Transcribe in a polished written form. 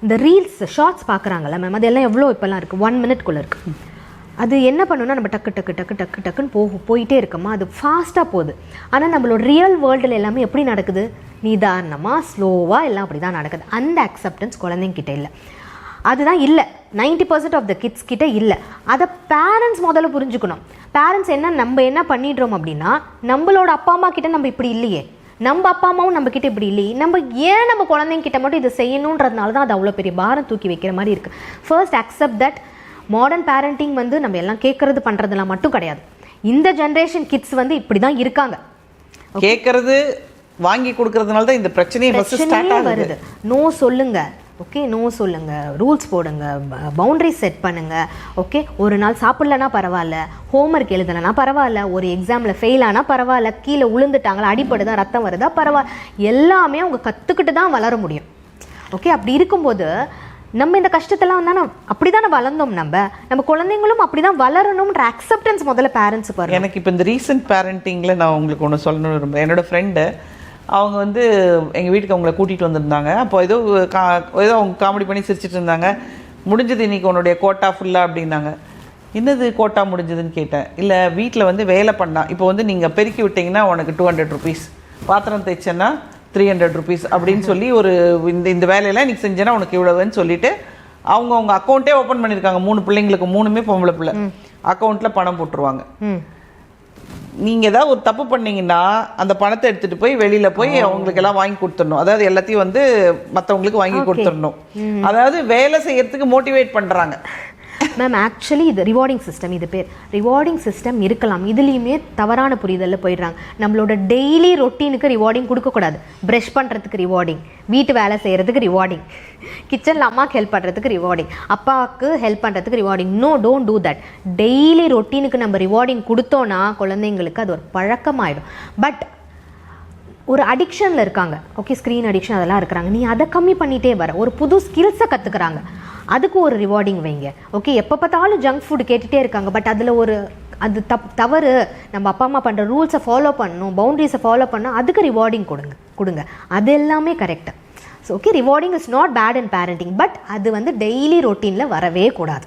இந்த reels shorts பார்க்குறாங்கல்ல ma'am, அதெல்லாம் எவ்வளோ இப்போல்லாம் இருக்குது, 1 minute இருக்குது. அது என்ன பண்ணுன்னா நம்ம டக்கு டக்கு டக்கு டக்கு டக்குன்னு போயிட்டே இருக்கோமா, அது ஃபாஸ்ட்டாக போகுது. ஆனால் நம்மளோட ரியல் வேர்ல்டில் எல்லாமே எப்படி நடக்குது, நிதானமாக ஸ்லோவாக எல்லாம் அப்படி தான் நடக்குது. அந்த அக்செப்டன்ஸ் குழந்தைங்கிட்ட இல்லை. அதுதான் இல்லை, 90% ஆஃப் த கிட்ஸ் கிட்ட இல்லை. அதை பேரண்ட்ஸ் முதல்ல புரிஞ்சுக்கணும். பேரண்ட்ஸ் நம்ம என்ன பண்ணிடுறோம் அப்படின்னா, நம்மளோட அப்பா அம்மா கிட்ட நம்ம இப்படி இல்லையே, நம்ம அப்பா அம்மாவும் நம்ம கிட்ட இப்படி இல்லையே, நம்ம குழந்தைங்க கிட்ட மட்டும் இதை செய்யணுன்றதுனால தான் அது அவ்வளோ பெரிய பாரம் தூக்கி வைக்கிற மாதிரி இருக்குது. First accept that modern parenting நம்ம எல்லாம் கேட்கறது பண்ணுறதுலாம் மட்டும் கிடையாது. இந்த ஜென்ரேஷன் கிட்ஸ் இப்படி தான் இருக்காங்க. கேட்கறது வாங்கி கொடுக்கறதுனால தான் இந்த பிரச்சனையே வருது. நோ சொல்லுங்க, ஓகே, நோ சொல்லுங்க, ரூல்ஸ் போடுங்க, பவுண்டரிஸ் செட் பண்ணுங்க. ஓகே, ஒரு நாள் சாப்பிடலன்னா பரவாயில்ல, ஹோம்ஒர்க் எழுதலைன்னா பரவாயில்ல, ஒரு எக்ஸாமில் ஃபெயில் ஆனால் பரவாயில்ல, கீழே விழுந்துட்டாங்களா, அடிப்படுதா, ரத்தம் வருதா, பரவாயில்ல, எல்லாமே அவங்க கற்றுக்கிட்டு தான் வளர முடியும். ஓகே, அப்படி இருக்கும்போது நம்ம இந்த கஷ்டத்தெல்லாம் அப்படி தானே வளர்ந்தோம். நம்ம குழந்தைங்களும் அப்படி தான் வளரணும்ன்ற அக்செப்டன்ஸ் முதல்ல பேரண்ட்ஸுக்கு வரும். எனக்கு இப்போ இந்த ரீசெண்ட் பேரண்டிங்கில் நான் உங்களுக்கு ஒன்று சொல்லணும்னு விரும்புகிறேன். என்னோடய ஃப்ரெண்டு அவங்க எங்கள் வீட்டுக்கு அவங்கள கூட்டிகிட்டு வந்திருந்தாங்க. அப்போ ஏதோ அவங்க காமெடி பண்ணி சிரிச்சிட்டு இருந்தாங்க. முடிஞ்சது இன்றைக்கி உன்னுடைய கோட்டா ஃபுல்லாக அப்படின்னாங்க. என்னது கோட்டா முடிஞ்சதுன்னு கேட்டேன். இல்லை, வீட்டில் வேலை பண்ணா, இப்போ நீங்கள் பெருக்கி விட்டிங்கன்னா உனக்கு 200 rupees, பாத்திரம் தைச்சேன்னா 300 rupees அப்படின்னு சொல்லி ஒரு இந்த வேலையெல்லாம் இன்றைக்கி செஞ்சேன்னா உனக்கு இவ்வளவுன்னு சொல்லிட்டு அவங்க அக்கௌண்ட்டே ஓப்பன் பண்ணியிருக்காங்க. 3 பிள்ளைங்களுக்கு, 3மே பொம்பளை பிள்ளை, அக்கௌண்ட்டில் பணம் போட்டுருவாங்க. நீங்கள் ஏதாவது ஒரு தப்பு பண்ணீங்கன்னா அந்த பணத்தை எடுத்துகிட்டு போய் வெளியில் போய் அவங்களுக்கு எல்லாம் வாங்கி கொடுத்துடணும். அதாவது எல்லாத்தையும் மற்றவங்களுக்கு வாங்கி கொடுத்துடணும். அதாவது வேலை செய்யறதுக்கு மோட்டிவேட் பண்ணுறாங்க. மேம், ஆக்சுவலி இது ரிவார்டிங் சிஸ்டம். இது பேர் ரிவார்டிங் சிஸ்டம் இருக்கலாம். இதுலேயுமே தவறான புரிதலில் போயிடுறாங்க. நம்மளோட டெய்லி ரொட்டீனுக்கு ரிவார்டிங் கொடுக்கக்கூடாது. ப்ரஷ் பண்ணுறதுக்கு ரிவார்டிங், வீட்டு வேலை செய்கிறதுக்கு ரிவார்டிங், கிச்சனில் அம்மாவுக்கு ஹெல்ப் பண்ணுறதுக்கு ரிவார்டிங், அப்பாவுக்கு ஹெல்ப் பண்ணுறதுக்கு rewarding. No, don't do that. Daily ரொட்டீனுக்கு நம்ம ரிவார்டிங் கொடுத்தோன்னா குழந்தைங்களுக்கு அது ஒரு பழக்கமாயிடும். பட் ஒரு அடிக்ஷனில் இருக்காங்க, ஓகே, ஸ்க்ரீன் அடிக்ஷன் அதெல்லாம் இருக்கிறாங்க, நீ அதை கம்மி பண்ணிகிட்டே வர. ஒரு புது ஸ்கில்ஸை கற்றுக்குறாங்க, அதுக்கு ஒரு ரிவார்டிங் வைங்க. ஓகே, எப்போ பார்த்தாலும் ஜங்க் ஃபுட் கேட்டுகிட்டே இருக்காங்க, பட் அதில் அது தவறு. நம்ம அப்பா அம்மா பண்ணுற ரூல்ஸை ஃபாலோ பண்ணணும், பவுண்டரிஸை ஃபாலோ பண்ணால் அதுக்கு ரிவார்டிங் கொடுங்க. அது எல்லாமே correct. So okay, rewarding is not bad in parenting, but அது டெய்லி ரொட்டீனில் வரவே கூடாது.